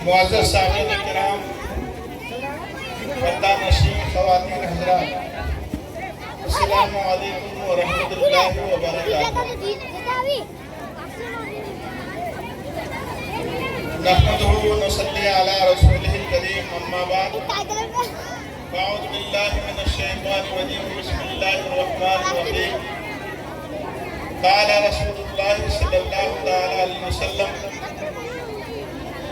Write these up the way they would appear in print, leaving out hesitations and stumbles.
معزز سامعین کرام، پردہ نشین خواتین حضرات، السلام علیکم ورحمۃ اللہ وبرکاتہ۔ نحمدہ ونصلی علی رسولہ الکریم، اما بعد، اعوذ باللہ من الشیطان الرجیم، بسم اللہ الرحمن الرحیم۔ قال رسول اللہ صلی اللہ تعالی علیہ وسلم: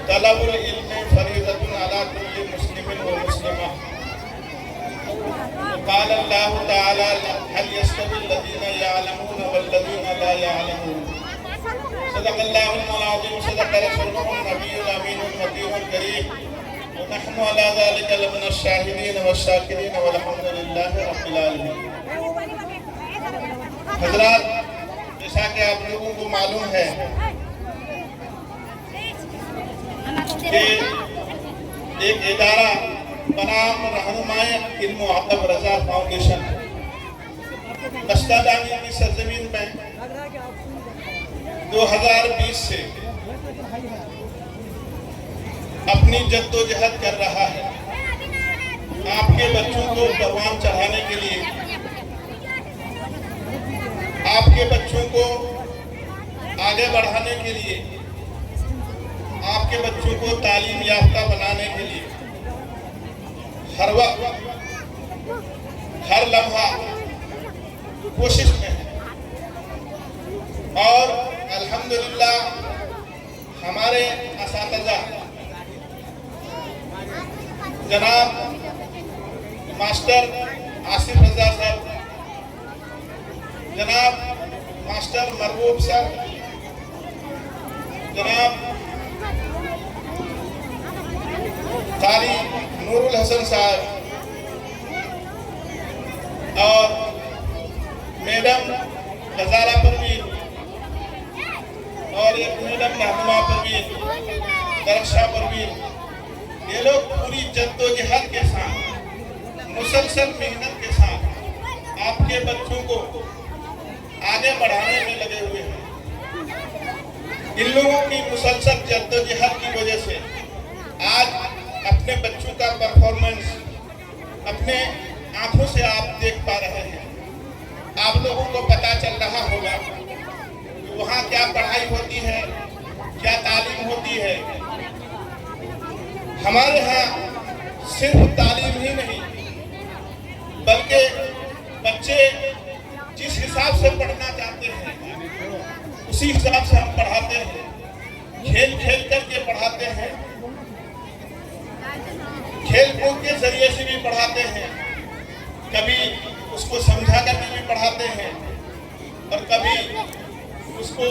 طلب العلم فریضۃ علی کل مسلم و مسلمہ۔ قال اللہ تعالی: هل يستوي الذین یعلمون والذین لا یعلمون۔ صدق اللہ العظیم، صدق رسولہ النبی الامین المطیع الکریم، ونحن علی ذلک لمن الشاہدین والشاکرین والحمد للہ رب العالمین۔ حضرات، جیسا کہ آپ لوگوں کو معلوم ہے کہ ایک ادارہ بنام رہنمائے علم و ادب رضا فاؤنڈیشن بستہ کی سرزمین میں 2020 سے اپنی جد و جہد کر رہا ہے، آپ کے بچوں کو پروان چڑھانے کے لیے، آپ کے بچوں کو آگے بڑھانے کے لیے، آپ کے بچوں کو تعلیم یافتہ بنانے کے لیے ہر وقت ہر لمحہ کوشش میں ہے۔ اور الحمدللہ ہمارے اساتذہ جناب ماسٹر آصف رضا صاحب، جناب ماسٹر مرغوب صاحب، جناب قاری نور الحسن صاحب اور میڈم غزالہ پروین اور ایک میڈم رہنما پروین، درخشاں پروین، یہ لوگ پوری جد و جہد کے ساتھ، مسلسل محنت کے ساتھ آپ کے بچوں کو آگے بڑھانے میں لگے ہوئے ہیں۔ ان لوگوں کی مسلسل جد و جہد کی وجہ سے آج اپنے بچوں کا پرفارمنس اپنے آنکھوں سے آپ دیکھ پا رہے ہیں۔ آپ لوگوں کو پتہ چل رہا ہوگا کہ وہاں کیا پڑھائی ہوتی ہے، کیا تعلیم ہوتی ہے۔ ہمارے ہاں صرف تعلیم ہی نہیں، بلکہ بچے جس حساب سے پڑھنا چاہتے ہیں اسی حساب سے ہم پڑھاتے ہیں، کھیل کھیل کر کے پڑھاتے ہیں، کھیل کود کے ذریعے سے بھی پڑھاتے ہیں، کبھی اس کو سمجھا کر کے بھی پڑھاتے ہیں، اور کبھی اس کو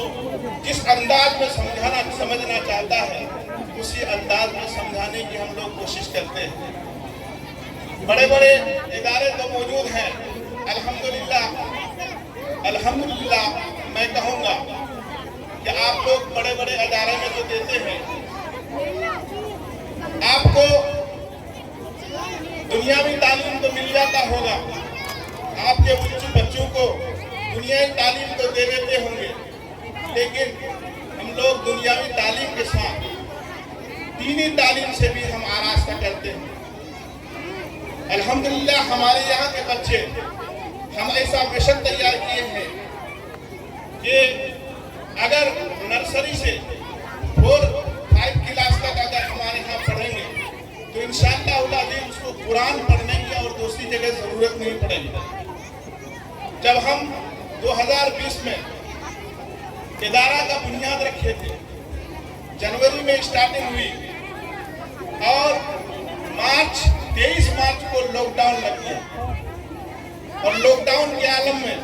جس انداز میں سمجھنا چاہتا ہے اسی انداز میں سمجھانے کی ہم لوگ کوشش کرتے ہیں۔ بڑے بڑے ادارے تو موجود ہیں، الحمدللہ میں کہوں گا کہ آپ لوگ بڑے بڑے ادارے میں جو دیتے ہیں، آپ کو دنیاوی تعلیم تو مل جاتا ہوگا، آپ کے بچوں کو دنیاوی تعلیم تو دے دیتے ہوں گے، لیکن ہم لوگ دنیاوی تعلیم کے ساتھ دینی تعلیم سے بھی ہم آراستہ کرتے ہیں۔ الحمدللہ ہمارے یہاں کے بچے، ہم ایسا مشن تیار کیے ہیں کہ اگر نرسری سے 4-5 کلاس تک اگر ہمارے یہاں پڑھیں گے تو انشاءاللہ العظیم اس کو قرآن پڑھنے کی اور دوسری جگہ ضرورت نہیں پڑے گی۔ جب ہم 2020 میں ادارہ کا بنیاد رکھے تھے، جنوری میں اسٹارٹنگ ہوئی اور 23 مارچ کو لاک ڈاؤن لگ گیا، اور لاک ڈاؤن کے عالم میں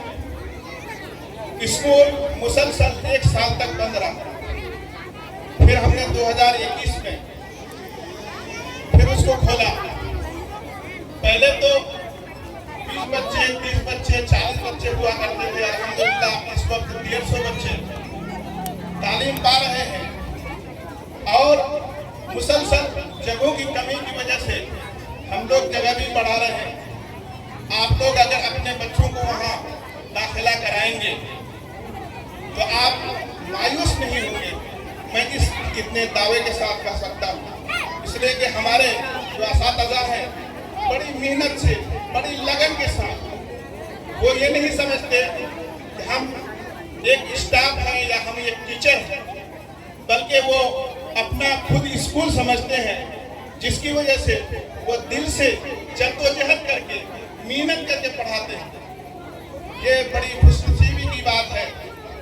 اسکول مسلسل 1 سال تک بند رہا۔ پھر ہم نے 2021 میں پھر اس کو کھولا۔ پہلے تو 20 بچے، 30 بچے، 40 بچے ہوا کرتے تھے، الحمدللہ اس وقت 150 بچے تعلیم پا رہے ہیں، اور مسلسل جگہوں کی کمی کی وجہ سے ہم لوگ جگہ بھی بڑھا رہے ہیں۔ آپ لوگ اگر اپنے بچوں کو وہاں داخلہ کرائیں گے تو آپ مایوس نہیں ہوں گے۔ میں اس کتنے دعوے کے ساتھ کہہ سکتا ہوں اس لیے کہ ہمارے جو اساتذہ ہیں بڑی محنت سے بڑی لگن کے ساتھ وہ یہ نہیں سمجھتے کہ ہم ایک اسٹاف ہیں یا ہم ایک ٹیچر ہیں، بلکہ وہ اپنا خود اسکول سمجھتے ہیں، جس کی وجہ سے وہ دل سے جدوجہد کر کے محنت کر کے پڑھاتے ہیں۔ یہ بڑی خوش نصیبی کی بات ہے،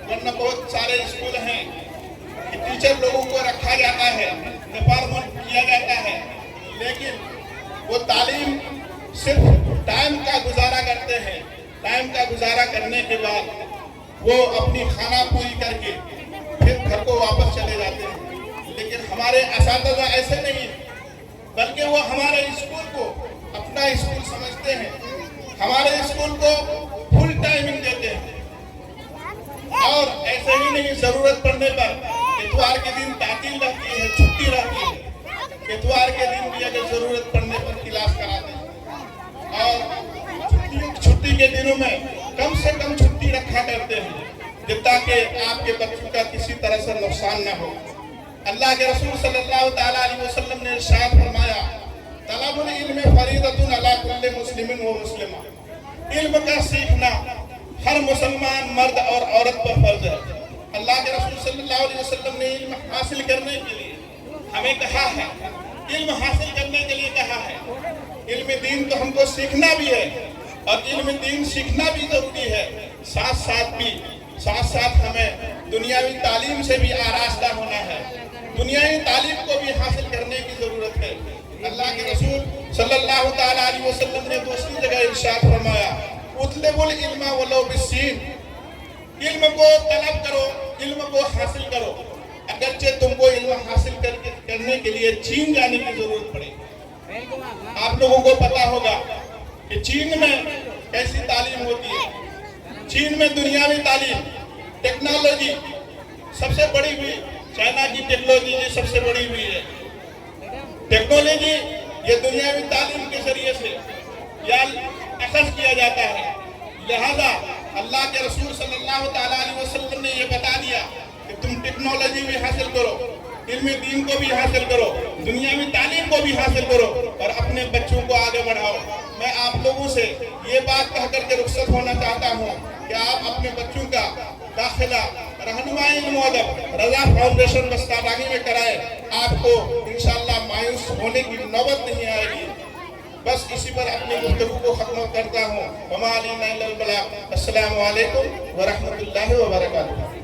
ورنہ بہت سارے اسکول ہیں کہ ٹیچر لوگوں کو رکھا جاتا ہے، ڈپارٹمنٹ کیا جاتا ہے، لیکن وہ تعلیم صرف ٹائم کا گزارا کرتے ہیں۔ ٹائم کا گزارا کرنے کے بعد وہ اپنی کھانا پوری کر کے پھر گھر کو واپس چلے جاتے ہیں، لیکن ہمارے اساتذہ ایسے نہیں، بلکہ وہ ہمارے اسکول کو اپنا اسکول سمجھتے ہیں، ہمارے اسکول کو فل ٹائمنگ دیتے ہیں، اور ایسے ہی نہیں، ضرورت پڑنے پر اتوار کے دن تعطیل رہتی ہے، چھٹی رہتی ہے، اتوار کے دن بھی اگر ضرورت پڑنے پر کلاس کراتے ہیں، اور چھٹی کے دنوں میں کم سے کم چھٹی رکھا کرتے ہیں تاکہ آپ کے بچوں کا کسی طرح سے نقصان نہ ہو۔ اللہ کے رسول صلی اللہ تعالیٰ علیہ وسلم نے ارشاد فرمایا، طلب العلم فریضۃ علی کل مسلم و مسلمہ، علم کا سیکھنا ہر مسلمان مرد اور عورت پر فرض ہے۔ اللہ کے رسول صلی اللہ علیہ وسلم نے علم حاصل کرنے کے لیے ہمیں کہا ہے، علم حاصل کرنے کے لیے کہا ہے۔ علم دین تو ہم کو سیکھنا بھی ہے، اور علم دین سیکھنا بھی ضروری ہے، ساتھ ساتھ ہمیں دنیاوی تعلیم سے بھی آراستہ ہونا ہے، دنیاوی تعلیم کو بھی حاصل کرنے کی ضرورت ہے۔ اللہ کے رسول صلی اللہ تعالیٰ علیہ وسلم نے دوسری جگہ ارشاد فرمایا، اطلبوا العلم ولو بالسین، علم کو طلب کرو، علم کو حاصل کرو، اگرچہ تم کو علم حاصل کرنے کے لیے چین جانے کی ضرورت پڑے۔ آپ لوگوں کو پتا ہوگا کہ چین میں کیسی تعلیم ہوتی ہے۔ چین میں دنیاوی تعلیم، ٹیکنالوجی سب سے بڑی ہوئی، چائنا کی ٹیکنالوجی سب سے بڑی ہوئی ہے۔ ٹیکنالوجی یہ دنیاوی تعلیم کے ذریعے سے یا اخذ کیا جاتا ہے، لہذا اللہ کے رسول صلی اللہ تعالیٰ علیہ وسلم نے یہ بتا دیا کہ تم ٹیکنالوجی بھی حاصل کرو، علم دین کو بھی حاصل کرو، دنیاوی تعلیم کو بھی حاصل کرو، اور اپنے بچوں کو آگے بڑھاؤ۔ میں آپ لوگوں سے یہ بات کہہ کر کے رخصت ہونا چاہتا ہوں کہ آپ اپنے بچوں کا داخلہ رہنمائی علم و ادب رضا فاؤنڈیشن بستانگی میں کرائیں، آپ کو انشاءاللہ مایوس ہونے کی نوبت نہیں آئے گی۔ بس اسی پر اپنی گفتگو کو ختم کرتا ہوں۔ وما علینا الا البلاغ۔ السلام علیکم ورحمۃ اللہ وبرکاتہ۔